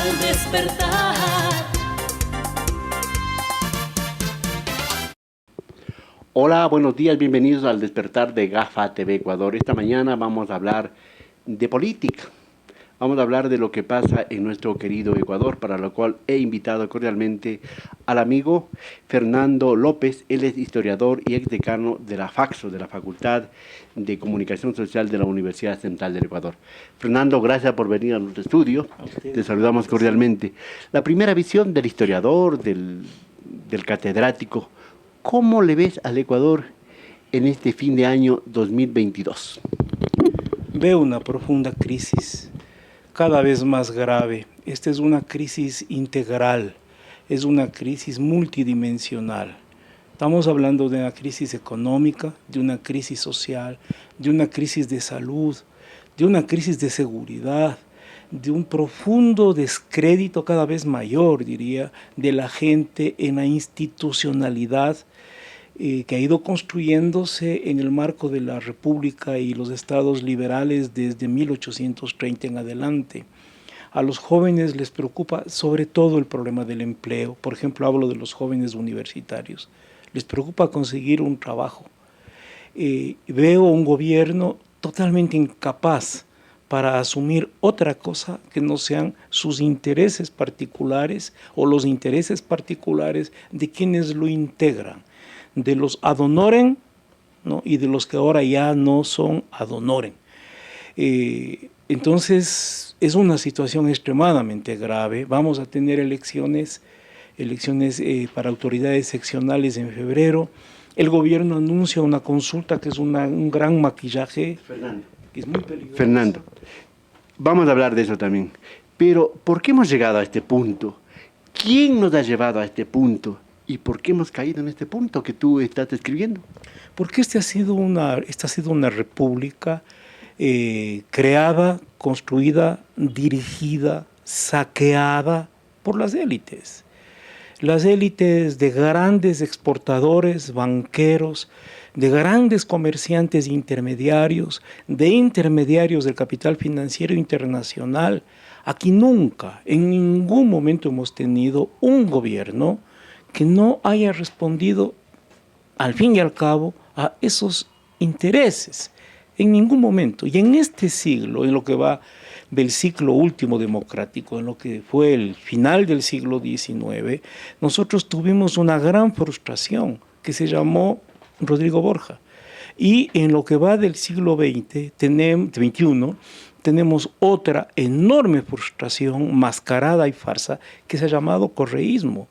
al despertar. Hola, buenos días, bienvenidos al despertar de GAFA TV Ecuador. Esta mañana vamos a hablar de política. Vamos a hablar de lo que pasa en nuestro querido Ecuador, para lo cual he invitado cordialmente al amigo Fernando López. Él es historiador y exdecano de la FACSO, de la Facultad de Comunicación Social de la Universidad Central del Ecuador. Fernando, gracias por venir a nuestro estudio. Te saludamos cordialmente. La primera visión del historiador, del catedrático, ¿cómo le ves al Ecuador en este fin de año 2022? Veo una profunda crisis, cada vez más grave. Esta es una crisis integral, es una crisis multidimensional. Estamos hablando de una crisis económica, de una crisis social, de una crisis de salud, de una crisis de seguridad, de un profundo descrédito cada vez mayor, diría, de la gente en la institucionalidad que ha ido construyéndose en el marco de la República y los estados liberales desde 1830 en adelante. A los jóvenes les preocupa sobre todo el problema del empleo. Por ejemplo, hablo de los jóvenes universitarios. Les preocupa conseguir un trabajo. Veo un gobierno totalmente incapaz para asumir otra cosa que no sean sus intereses particulares o los intereses particulares de quienes lo integran, de los ad honorem, ¿no? Y de los que ahora ya no son ad honorem. Entonces es una situación extremadamente grave. Vamos a tener elecciones para autoridades seccionales en febrero. El gobierno anuncia una consulta que es un gran maquillaje, Fernando, que es muy peligroso. Fernando, vamos a hablar de eso también. Pero, ¿por qué hemos llegado a este punto? ¿Quién nos ha llevado a este punto? ¿Y por qué hemos caído en este punto que tú estás describiendo? Porque esta ha sido una república creada, construida, dirigida, saqueada por las élites. Las élites de grandes exportadores, banqueros, de grandes comerciantes intermediarios, de intermediarios del capital financiero internacional. Aquí nunca, en ningún momento hemos tenido un gobierno que no haya respondido, al fin y al cabo, a esos intereses, en ningún momento. Y en este siglo, en lo que va del ciclo último democrático, en lo que fue el final del siglo XIX, nosotros tuvimos una gran frustración que se llamó Rodrigo Borja. Y en lo que va del siglo XXI, tenemos otra enorme frustración mascarada y farsa que se ha llamado correísmo.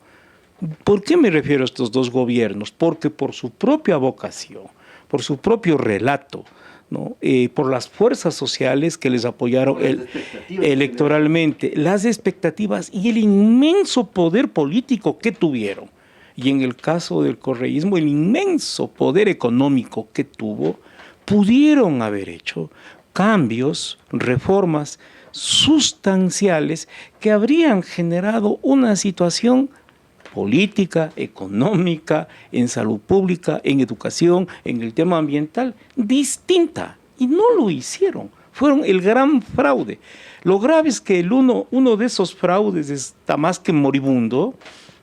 ¿Por qué me refiero a estos dos gobiernos? Porque por su propia vocación, por su propio relato, ¿no? Por las fuerzas sociales que les apoyaron electoralmente, las expectativas y el inmenso poder político que tuvieron. Y en el caso del correísmo, el inmenso poder económico que tuvo, pudieron haber hecho cambios, reformas sustanciales que habrían generado una situación política, económica, en salud pública, en educación, en el tema ambiental, distinta. Y no lo hicieron. Fueron el gran fraude. Lo grave es que uno de esos fraudes está más que moribundo,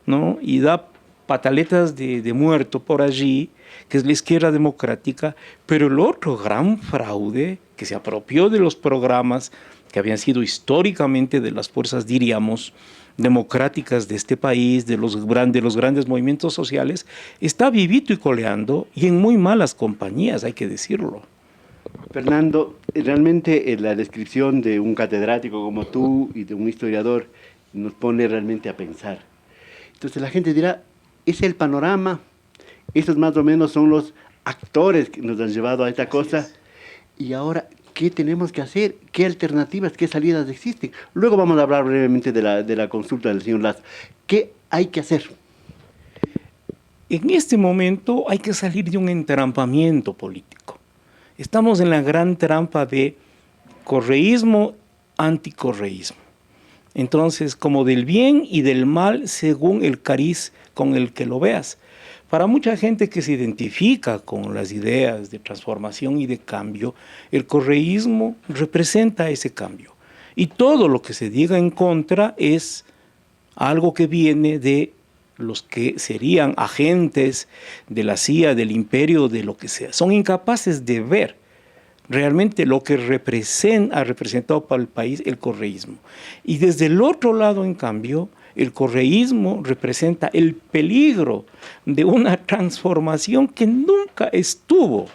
¿no? Y da pataletas de muerto por allí, que es la izquierda democrática, pero el otro gran fraude que se apropió de los programas que habían sido históricamente de las fuerzas, diríamos, democráticas de este país, de los grandes movimientos sociales, está vivito y coleando y en muy malas compañías, hay que decirlo. Fernando, realmente la descripción de un catedrático como tú y de un historiador nos pone realmente a pensar. Entonces la gente dirá, es el panorama, estos más o menos son los actores que nos han llevado a esta cosa, y ahora, ¿qué tenemos que hacer? ¿Qué alternativas, qué salidas existen? Luego vamos a hablar brevemente de la consulta del señor Lazo. ¿Qué hay que hacer? En este momento hay que salir de un entrampamiento político. Estamos en la gran trampa de correísmo, anticorreísmo. Entonces, como del bien y del mal según el cariz con el que lo veas. Para mucha gente que se identifica con las ideas de transformación y de cambio, el correísmo representa ese cambio. Y todo lo que se diga en contra es algo que viene de los que serían agentes de la CIA, del imperio, de lo que sea. Son incapaces de ver realmente lo que ha representado para el país el correísmo. Y desde el otro lado, en cambio, el correísmo representa el peligro de una transformación que nunca estuvo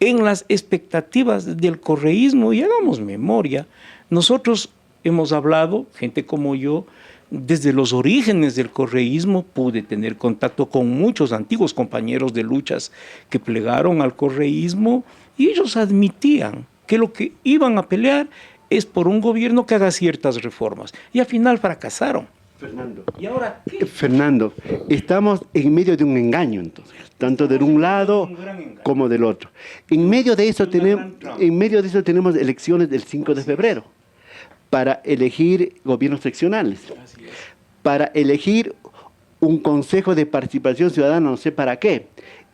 en las expectativas del correísmo. Y hagamos memoria, nosotros hemos hablado, gente como yo, desde los orígenes del correísmo pude tener contacto con muchos antiguos compañeros de luchas que plegaron al correísmo y ellos admitían que lo que iban a pelear es por un gobierno que haga ciertas reformas. Y al final fracasaron. Fernando. ¿Y ahora qué? Fernando, estamos en medio de un engaño entonces, tanto de un lado como del otro. En medio de eso tenemos elecciones del 5 de febrero para elegir gobiernos seccionales, para elegir un consejo de participación ciudadana, no sé para qué,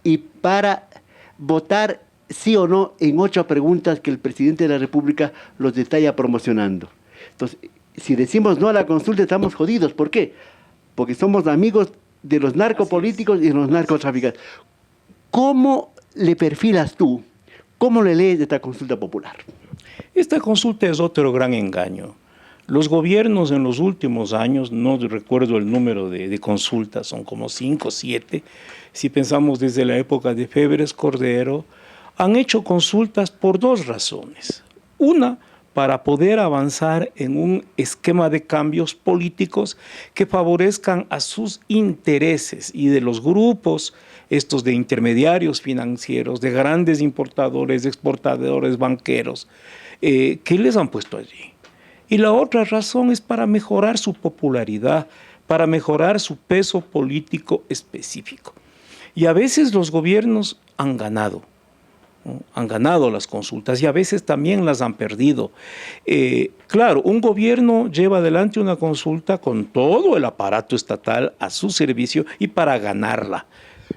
y para votar sí o no en 8 preguntas que el presidente de la República los detalla promocionando. Entonces, si decimos no a la consulta, estamos jodidos. ¿Por qué? Porque somos amigos de los narcopolíticos y de los narcotraficantes. ¿Cómo le perfilas tú? ¿Cómo le lees esta consulta popular? Esta consulta es otro gran engaño. Los gobiernos en los últimos años, no recuerdo el número de consultas, son como 5 o 7, si pensamos desde la época de Febres Cordero, han hecho consultas por 2 razones. Una, para poder avanzar en un esquema de cambios políticos que favorezcan a sus intereses y de los grupos, estos de intermediarios financieros, de grandes importadores, exportadores, banqueros, que les han puesto allí. Y la otra razón es para mejorar su popularidad, para mejorar su peso político específico. Y a veces los gobiernos han ganado las consultas y a veces también las han perdido. Claro, un gobierno lleva adelante una consulta con todo el aparato estatal a su servicio y para ganarla.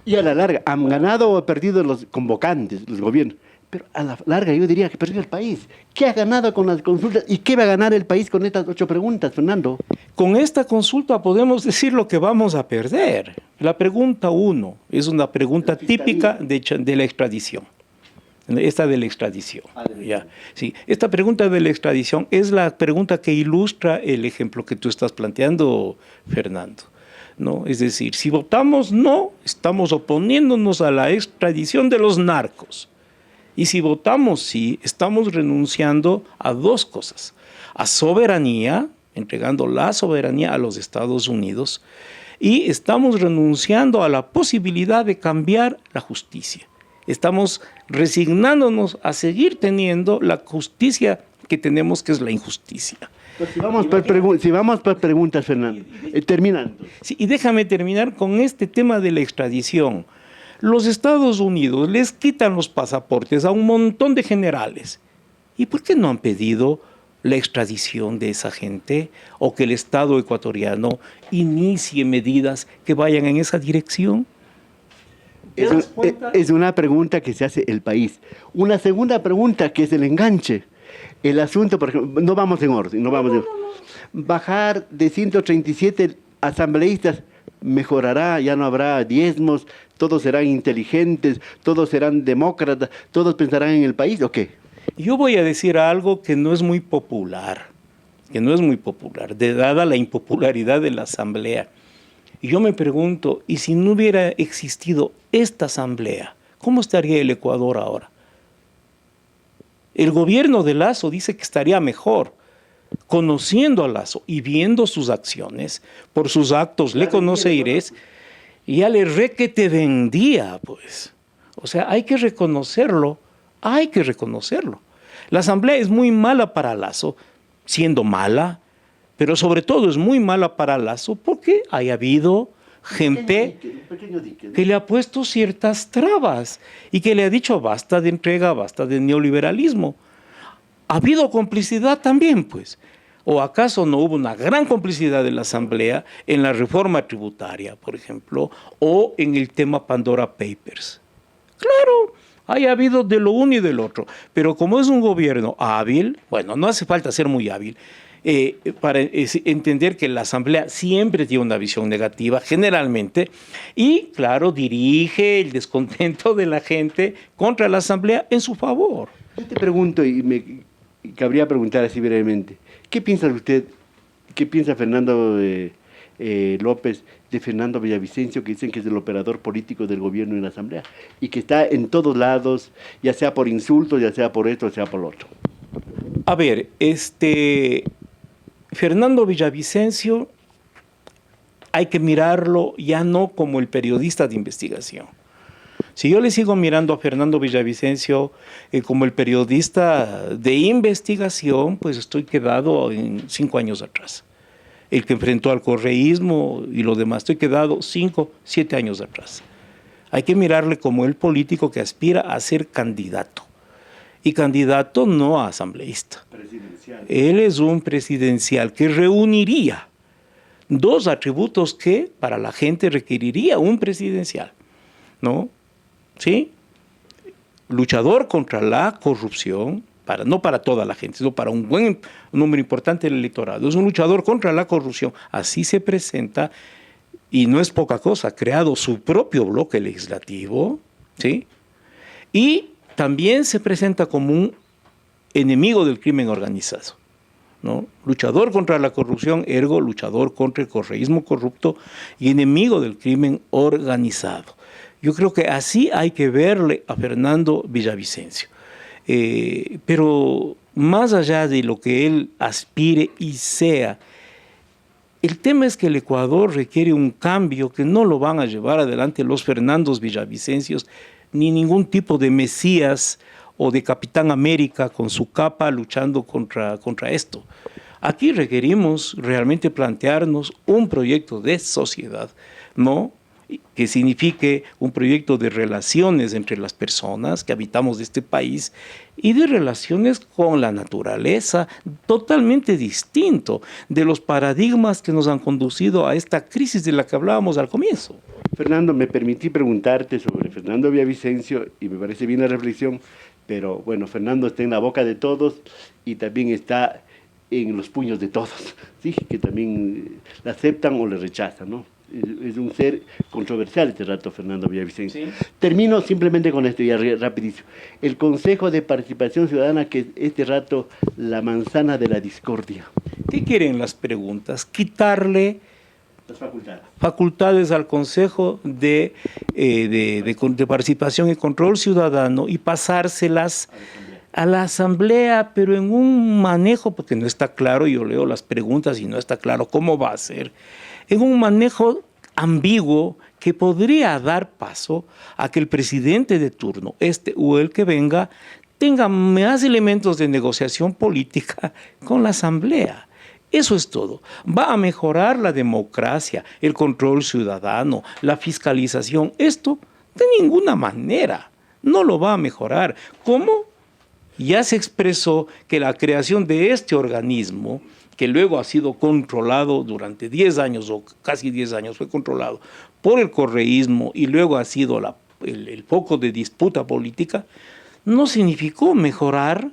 Y a la larga, han ganado o perdido los convocantes, los gobiernos. Pero a la larga yo diría que perdió el país. ¿Qué ha ganado con las consultas y qué va a ganar el país con estas 8 preguntas, Fernando? Con esta consulta podemos decir lo que vamos a perder. La pregunta 1 es una pregunta típica de la extradición. Esta de la extradición. Ya. Sí. Esta pregunta de la extradición es la pregunta que ilustra el ejemplo que tú estás planteando, Fernando, ¿no? Es decir, si votamos no, estamos oponiéndonos a la extradición de los narcos. Y si votamos sí, estamos renunciando a 2 cosas. A soberanía, entregando la soberanía a los Estados Unidos, y estamos renunciando a la posibilidad de cambiar la justicia. Estamos resignándonos a seguir teniendo la justicia que tenemos, que es la injusticia. Pues si vamos por preguntas, Fernando, terminando. Sí, y déjame terminar con este tema de la extradición. Los Estados Unidos les quitan los pasaportes a un montón de generales. ¿Y por qué no han pedido la extradición de esa gente o que el Estado ecuatoriano inicie medidas que vayan en esa dirección? Es una pregunta que se hace el país. Una segunda pregunta que es el enganche. El asunto, por ejemplo, no vamos en orden, bajar de 137 asambleístas mejorará, ya no habrá diezmos, todos serán inteligentes, todos serán demócratas, todos pensarán en el país, ¿o qué? Yo voy a decir algo que no es muy popular, dada la impopularidad de la asamblea. Y yo me pregunto, ¿y si no hubiera existido esta asamblea, cómo estaría el Ecuador ahora? El gobierno de Lasso dice que estaría mejor. Conociendo a Lasso y viendo sus acciones, por sus actos, le conoce Irés, y ya le que te vendía, pues. O sea, hay que reconocerlo. La asamblea es muy mala para Lasso, siendo mala, pero sobre todo es muy mala para Lasso porque ha habido gente que le ha puesto ciertas trabas y que le ha dicho basta de entrega, basta de neoliberalismo. ¿Ha habido complicidad también, pues? ¿O acaso no hubo una gran complicidad de la Asamblea en la reforma tributaria, por ejemplo, o en el tema Pandora Papers? Claro, haya habido de lo uno y del otro. Pero como es un gobierno hábil, bueno, no hace falta ser muy hábil, para entender que la Asamblea siempre tiene una visión negativa, generalmente, y claro, dirige el descontento de la gente contra la Asamblea en su favor. Yo te pregunto, y me cabría preguntar así brevemente, ¿qué piensa usted, qué piensa Fernando López de Fernando Villavicencio, que dicen que es el operador político del gobierno en la Asamblea, y que está en todos lados, ya sea por insultos, ya sea por esto, ya sea por lo otro? A ver, Fernando Villavicencio hay que mirarlo ya no como el periodista de investigación. Si yo le sigo mirando a Fernando Villavicencio como el periodista de investigación, pues estoy quedado en 5 años atrás. El que enfrentó al correísmo y lo demás, estoy quedado 5, 7 años atrás. Hay que mirarle como el político que aspira a ser candidato. Y candidato no a asambleísta. Presidencial. Él es un presidencial que reuniría 2 atributos que para la gente requeriría un presidencial, ¿no? ¿Sí? Luchador contra la corrupción, no para toda la gente, sino para un buen número importante del electorado. Es un luchador contra la corrupción. Así se presenta, y no es poca cosa, ha creado su propio bloque legislativo, ¿sí? Y también se presenta como un enemigo del crimen organizado, ¿no? Luchador contra la corrupción, ergo luchador contra el correísmo corrupto y enemigo del crimen organizado. Yo creo que así hay que verle a Fernando Villavicencio. Pero más allá de lo que él aspire y sea, el tema es que el Ecuador requiere un cambio que no lo van a llevar adelante los Fernandos Villavicencios, ni ningún tipo de Mesías o de Capitán América con su capa luchando contra esto. Aquí requerimos realmente plantearnos un proyecto de sociedad, ¿no?, que signifique un proyecto de relaciones entre las personas que habitamos de este país y de relaciones con la naturaleza, totalmente distinto de los paradigmas que nos han conducido a esta crisis de la que hablábamos al comienzo. Fernando, me permití preguntarte sobre Fernando Villavicencio y me parece bien la reflexión, pero bueno, Fernando está en la boca de todos y también está en los puños de todos, ¿sí? Que también la aceptan o le rechazan, ¿no? Es un ser controversial este rato, Fernando Villavicencio. Sí. Termino simplemente con esto, ya rapidísimo. El Consejo de Participación Ciudadana, que es este rato la manzana de la discordia. ¿Qué quieren las preguntas? Quitarle las facultades al Consejo de Participación y Control Ciudadano y pasárselas a la Asamblea, pero en un manejo, porque no está claro, yo leo las preguntas y no está claro cómo va a ser, en un manejo ambiguo que podría dar paso a que el presidente de turno, o el que venga, tenga más elementos de negociación política con la Asamblea. Eso es todo. Va a mejorar la democracia, el control ciudadano, la fiscalización. Esto de ninguna manera no lo va a mejorar. ¿Cómo? Ya se expresó que la creación de este organismo, que luego ha sido controlado durante 10 años o casi 10 años, fue controlado por el correísmo y luego ha sido el foco de disputa política, no significó mejorar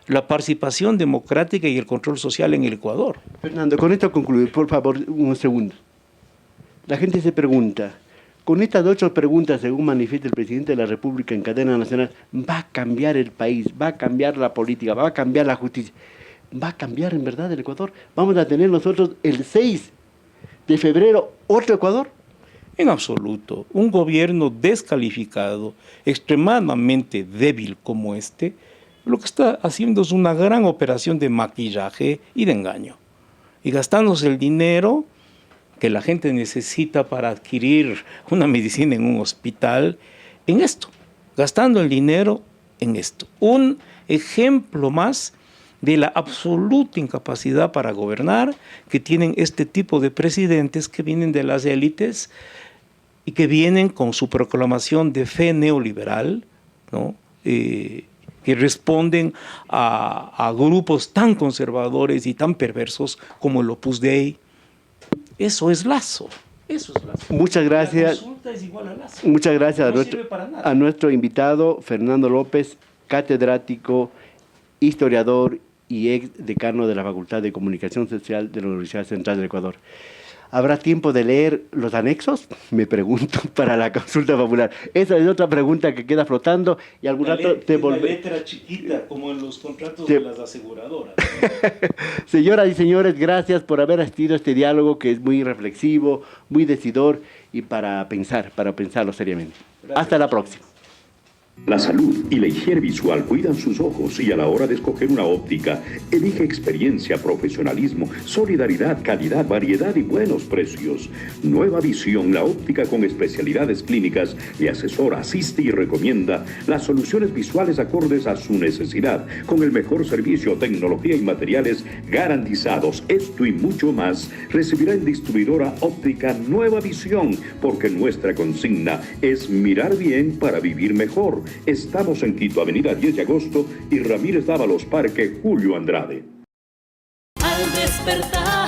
la participación democrática y el control social en el Ecuador. Fernando, con esto concluyo, por favor, un segundo. La gente se pregunta, con estas 8 preguntas, según manifiesta el presidente de la República en cadena nacional, ¿va a cambiar el país, va a cambiar la política, va a cambiar la justicia? ¿Va a cambiar en verdad el Ecuador? ¿Vamos a tener nosotros el 6 de febrero otro Ecuador? En absoluto. Un gobierno descalificado, extremadamente débil como este, lo que está haciendo es una gran operación de maquillaje y de engaño. Y gastándose el dinero que la gente necesita para adquirir una medicina en un hospital, en esto, gastando el dinero en esto. Un ejemplo más de la absoluta incapacidad para gobernar que tienen este tipo de presidentes que vienen de las élites y que vienen con su proclamación de fe neoliberal, ¿no? Que responden a grupos tan conservadores y tan perversos como el Opus Dei. Eso es Lazo. Eso es Lazo. Muchas gracias. J es igual a Lazo. Muchas gracias No sirve para nada. a nuestro invitado, Fernando López, catedrático, historiador y ex decano de la Facultad de Comunicación Social de la Universidad Central del Ecuador. ¿Habrá tiempo de leer los anexos? Me pregunto, para la consulta popular. Esa es otra pregunta que queda flotando y algún rato te La volveré. letra chiquita, como en los contratos Te- de las aseguradoras. Señoras y señores, gracias por haber asistido a este diálogo que es muy reflexivo, muy decidor y para pensarlo seriamente. Gracias. Hasta la próxima. La salud y la higiene visual cuidan sus ojos y a la hora de escoger una óptica, elige experiencia, profesionalismo, solidaridad, calidad, variedad y buenos precios. Nueva Visión, la óptica con especialidades clínicas, le asesora, asiste y recomienda las soluciones visuales acordes a su necesidad, con el mejor servicio, tecnología y materiales garantizados. Esto y mucho más recibirá en distribuidora óptica Nueva Visión, porque nuestra consigna es mirar bien para vivir mejor. Estamos en Quito, Avenida 10 de Agosto y Ramírez Dávalos, Parque Julio Andrade. Al despertar.